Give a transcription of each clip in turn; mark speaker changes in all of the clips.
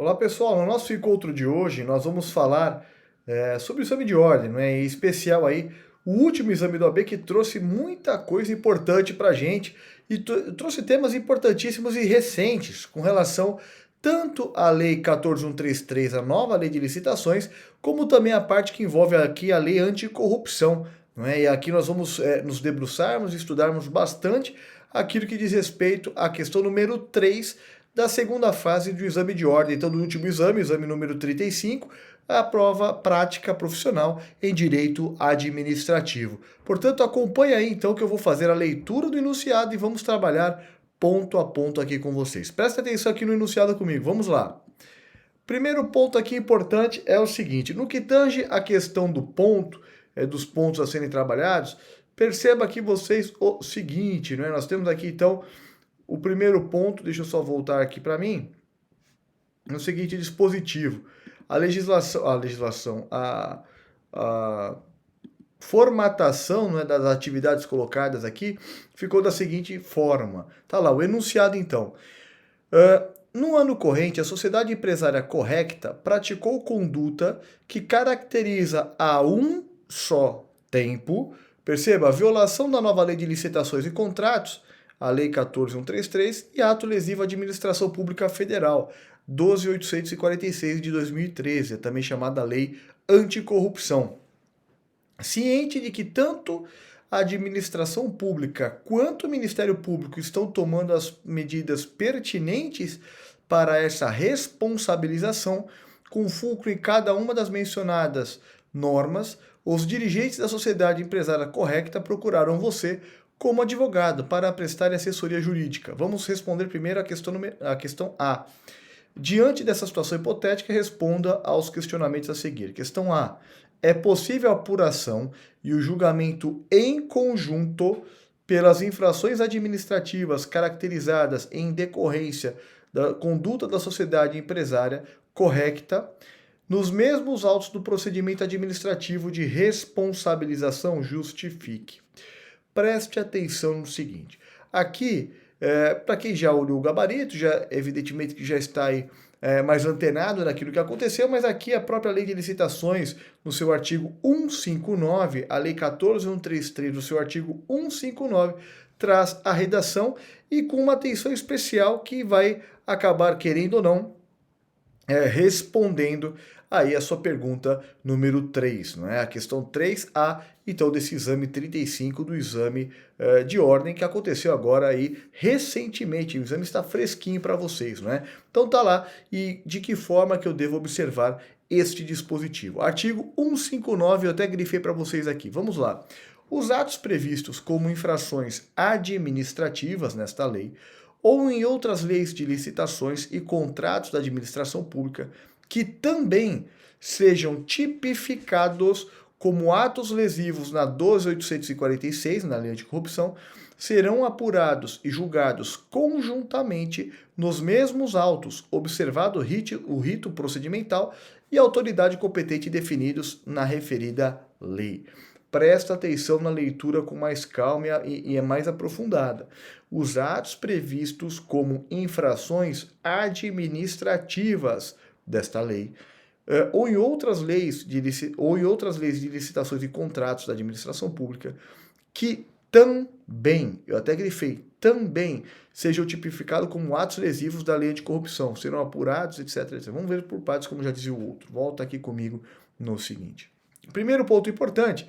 Speaker 1: Olá pessoal, no nosso encontro de hoje nós vamos falar sobre o exame de ordem, né? Em especial aí o último exame do AB que trouxe muita coisa importante para a gente e trouxe temas importantíssimos e recentes com relação tanto à Lei 14.133, a nova lei de licitações, como também a parte que envolve aqui a lei anticorrupção, não é? E aqui nós vamos nos debruçarmos e estudarmos bastante aquilo que diz respeito à questão número 3 da segunda fase do exame de ordem. Então, do último exame, exame número 35, a prova prática profissional em direito administrativo. Portanto, acompanhe aí então que eu vou fazer a leitura do enunciado e vamos trabalhar ponto a ponto aqui com vocês. Presta atenção aqui no enunciado comigo, vamos lá. Primeiro ponto aqui importante é o seguinte, no que tange a questão do ponto, dos pontos a serem trabalhados, perceba aqui vocês o seguinte, né? Nós temos aqui então o primeiro ponto, deixa eu só voltar aqui para mim, no seguinte dispositivo. A formatação, né, das atividades colocadas aqui ficou da seguinte forma. Tá lá, o enunciado então. No ano corrente, a sociedade empresária correcta praticou conduta que caracteriza a um só tempo, perceba, a violação da nova lei de licitações e contratos, a Lei 14.133, e ato lesivo à Administração Pública Federal, 12.846 de 2013, também chamada Lei Anticorrupção. Ciente de que tanto a administração pública quanto o Ministério Público estão tomando as medidas pertinentes para essa responsabilização, com fulcro em cada uma das mencionadas normas, os dirigentes da sociedade empresária correcta procuraram você como advogado para prestar assessoria jurídica. Vamos responder primeiro a questão A. Diante dessa situação hipotética, responda aos questionamentos a seguir. Questão A. É possível a apuração e o julgamento em conjunto pelas infrações administrativas caracterizadas em decorrência da conduta da sociedade empresária correcta nos mesmos autos do procedimento administrativo de responsabilização? Justifique. Preste atenção no seguinte. Aqui, para quem já olhou o gabarito, já evidentemente que já está aí mais antenado naquilo que aconteceu, mas aqui a própria lei de licitações, no seu artigo 159, a lei 14.133, no seu artigo 159, traz a redação e com uma atenção especial que vai acabar, querendo ou não, respondendo aí a sua pergunta número 3, não é? A questão 3A, então, desse exame 35 do exame de ordem que aconteceu agora aí recentemente. O exame está fresquinho para vocês, não é? Então tá lá. E de que forma que eu devo observar este dispositivo? Artigo 159, eu até grifei para vocês aqui. Vamos lá. Os atos previstos como infrações administrativas nesta lei ou em outras leis de licitações e contratos da administração pública que também sejam tipificados como atos lesivos na 12.846, na lei anticorrupção, serão apurados e julgados conjuntamente nos mesmos autos, observado o rito procedimental e a autoridade competente definidos na referida lei. Presta atenção na leitura com mais calma e é mais aprofundada. Os atos previstos como infrações administrativas desta lei, ou em outras leis de licitações e contratos da administração pública, que também, eu até grifei, também sejam tipificados como atos lesivos da lei anticorrupção, serão apurados, etc, etc. Vamos ver por partes, como já dizia o outro. Volta aqui comigo no seguinte. Primeiro ponto importante,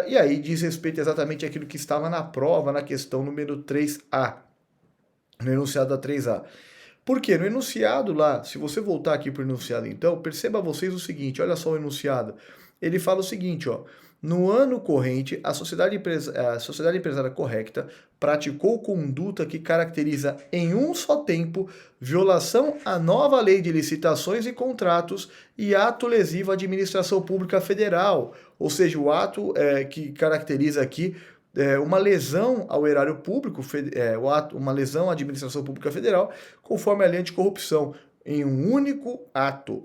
Speaker 1: e aí diz respeito exatamente àquilo que estava na prova, na questão número 3A, no enunciado da 3A. Por quê? No enunciado lá, se você voltar aqui para o enunciado então, perceba vocês o seguinte, olha só o enunciado. Ele fala o seguinte, ó, no ano corrente, a sociedade empresária correcta praticou conduta que caracteriza em um só tempo violação à nova lei de licitações e contratos e ato lesivo à administração pública federal, ou seja, o ato que caracteriza aqui uma lesão ao erário público, uma lesão à administração pública federal, conforme a lei anticorrupção, em um único ato,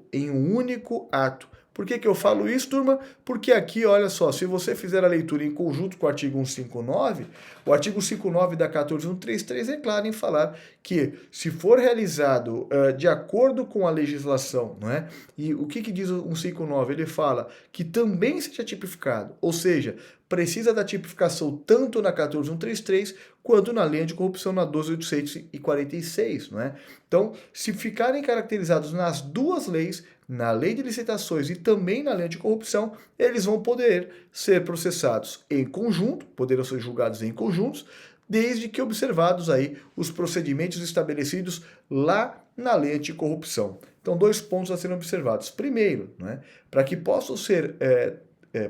Speaker 1: Por que eu falo isso, turma? Porque aqui, olha só, se você fizer a leitura em conjunto com o artigo 159, o artigo 59 da 14133 é claro em falar que, se for realizado de acordo com a legislação, não é? E o que diz o 159? Ele fala que também seja tipificado, ou seja, precisa da tipificação tanto na 14133 quanto na lei anticorrupção na 12.846, não é? Então, se ficarem caracterizados nas duas leis, na lei de licitações e também na lei anticorrupção, eles vão poder ser processados em conjunto, poderão ser julgados em conjuntos, desde que observados aí os procedimentos estabelecidos lá na lei anticorrupção. Então, 2 pontos a serem observados. Primeiro, né, para que possam ser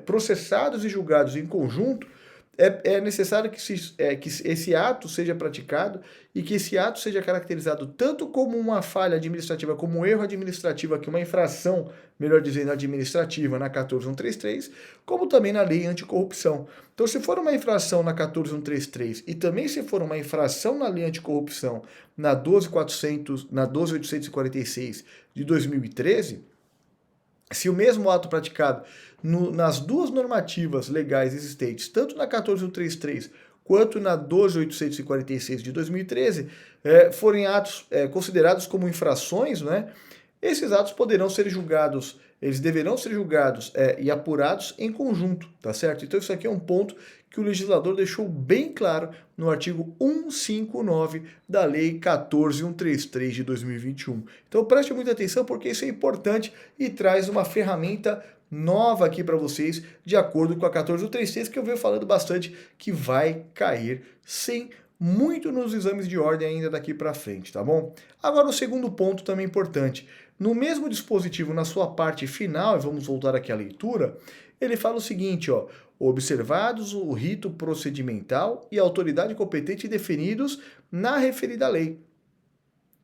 Speaker 1: processados e julgados em conjunto, é necessário que esse ato seja praticado e que esse ato seja caracterizado tanto como uma falha administrativa, como um erro administrativo, aqui uma infração, melhor dizendo, administrativa na 14133, como também na lei anticorrupção. Então, se for uma infração na 14133 e também se for uma infração na lei anticorrupção na 12.846 de 2013, se o mesmo ato praticado nas duas normativas legais existentes, tanto na 14133 quanto na 12.846 de 2013, forem atos considerados como infrações, né, esses atos poderão ser julgados, eles deverão ser julgados e apurados em conjunto, tá certo? Então isso aqui é um ponto que o legislador deixou bem claro no artigo 159 da Lei 14.133 de 2021. Então preste muita atenção porque isso é importante e traz uma ferramenta nova aqui para vocês, de acordo com a 14.133, que eu venho falando bastante, que vai cair sim muito nos exames de ordem ainda daqui para frente, tá bom? Agora o segundo ponto também importante. No mesmo dispositivo, na sua parte final, e vamos voltar aqui à leitura, ele fala o seguinte, ó, observados o rito procedimental e a autoridade competente definidos na referida lei.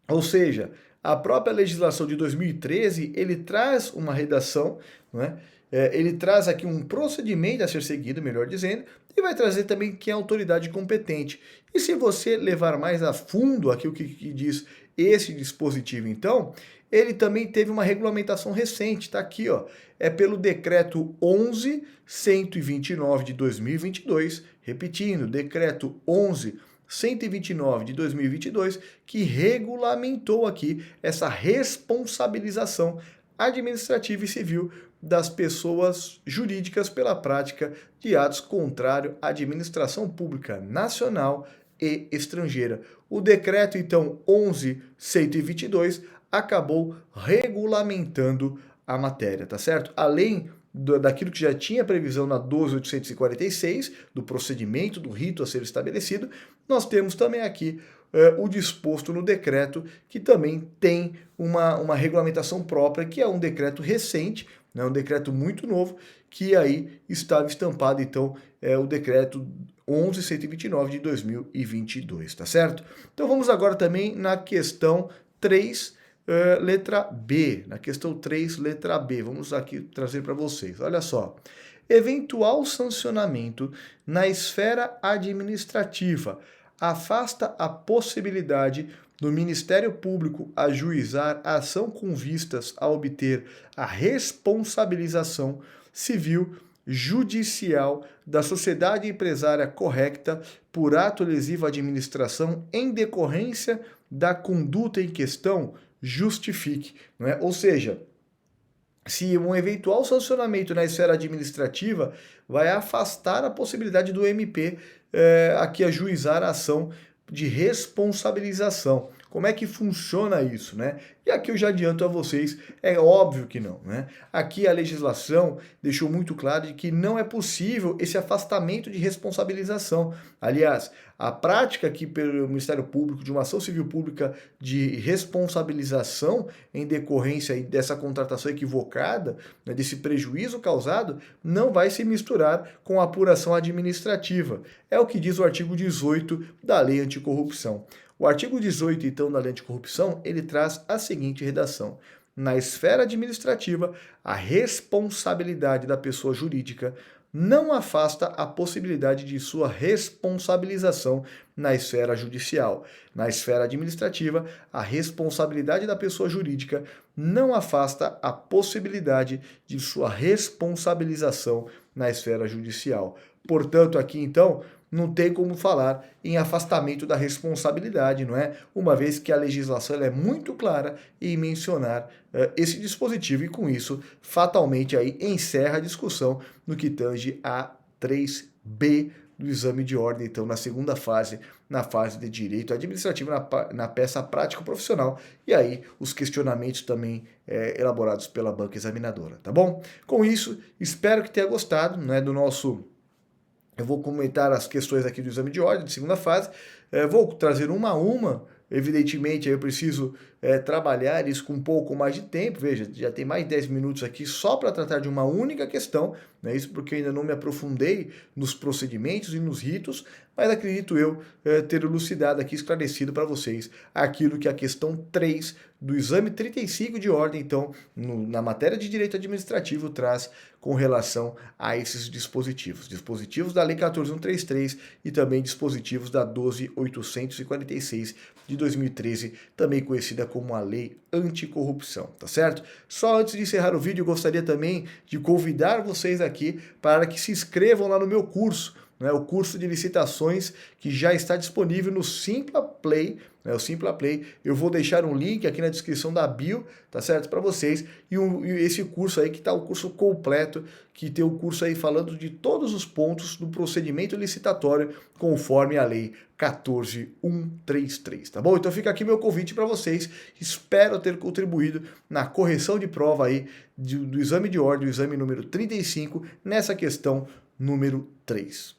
Speaker 1: Ou seja, a própria legislação de 2013, ele traz uma redação, não é? Ele traz aqui um procedimento a ser seguido, melhor dizendo, e vai trazer também quem é a autoridade competente. E se você levar mais a fundo aqui o que diz esse dispositivo, então, ele também teve uma regulamentação recente, tá aqui, ó, é pelo decreto 11.129 de 2022, repetindo, decreto 11.129 de 2022, que regulamentou aqui essa responsabilização administrativa e civil das pessoas jurídicas pela prática de atos contrários à administração pública nacional e estrangeira. O decreto, então, 11.122 acabou regulamentando a matéria, tá certo? Além daquilo que já tinha previsão na 12.846, do procedimento, do rito a ser estabelecido, nós temos também aqui o disposto no decreto, que também tem uma regulamentação própria, que é um decreto recente, né, um decreto muito novo, que aí estava estampado, então, o decreto 11.129 de 2022, tá certo? Então vamos agora também na questão 3, letra B, na questão 3, letra B, vamos aqui trazer para vocês, olha só. Eventual sancionamento na esfera administrativa afasta a possibilidade do Ministério Público ajuizar a ação com vistas a obter a responsabilização civil judicial da sociedade empresária correcta por ato lesivo à administração em decorrência da conduta em questão justifique, não é? Ou seja, se um eventual sancionamento na esfera administrativa vai afastar a possibilidade do MP aqui ajuizar a ação de responsabilização. Como é que funciona isso, né? E aqui eu já adianto a vocês, é óbvio que não, né? Aqui a legislação deixou muito claro de que não é possível esse afastamento de responsabilização. Aliás, a prática aqui pelo Ministério Público de uma ação civil pública de responsabilização em decorrência dessa contratação equivocada, né, desse prejuízo causado, não vai se misturar com a apuração administrativa. É o que diz o artigo 18 da Lei Anticorrupção. O artigo 18, então, da Lei Anticorrupção, ele traz a seguinte redação. Na esfera administrativa, a responsabilidade da pessoa jurídica não afasta a possibilidade de sua responsabilização na esfera judicial. Na esfera administrativa, a responsabilidade da pessoa jurídica não afasta a possibilidade de sua responsabilização na esfera judicial. Portanto, aqui então, não tem como falar em afastamento da responsabilidade, não é? Uma vez que a legislação é muito clara em mencionar esse dispositivo e com isso, fatalmente aí encerra a discussão no que tange a 3B do exame de ordem, então na segunda fase, na fase de direito administrativo, na peça prática profissional, e aí os questionamentos também elaborados pela banca examinadora, tá bom? Com isso, espero que tenha gostado, né, do nosso... Eu vou comentar as questões aqui do exame de ordem, de segunda fase, vou trazer uma a uma, evidentemente aí eu preciso trabalhar isso com um pouco mais de tempo, veja, já tem mais de 10 minutos aqui só para tratar de uma única questão, né? Isso porque eu ainda não me aprofundei nos procedimentos e nos ritos, mas acredito eu ter elucidado aqui, esclarecido para vocês aquilo que a questão 3 do exame 35 de ordem, então, na matéria de direito administrativo, traz com relação a esses dispositivos. Dispositivos da Lei 14.133 e também dispositivos da 12.846 de 2013, também conhecida como a Lei Anticorrupção, tá certo? Só antes de encerrar o vídeo, eu gostaria também de convidar vocês aqui para que se inscrevam lá no meu curso, né, o curso de licitações que já está disponível no Simpla Play, né, o Simpla Play. Eu vou deixar um link aqui na descrição da bio, tá certo, para vocês, e esse curso aí que está o curso completo, que tem o curso aí falando de todos os pontos do procedimento licitatório conforme a lei 14.133, tá bom? Então fica aqui meu convite para vocês, espero ter contribuído na correção de prova aí do exame de ordem, o exame número 35, nessa questão número 3.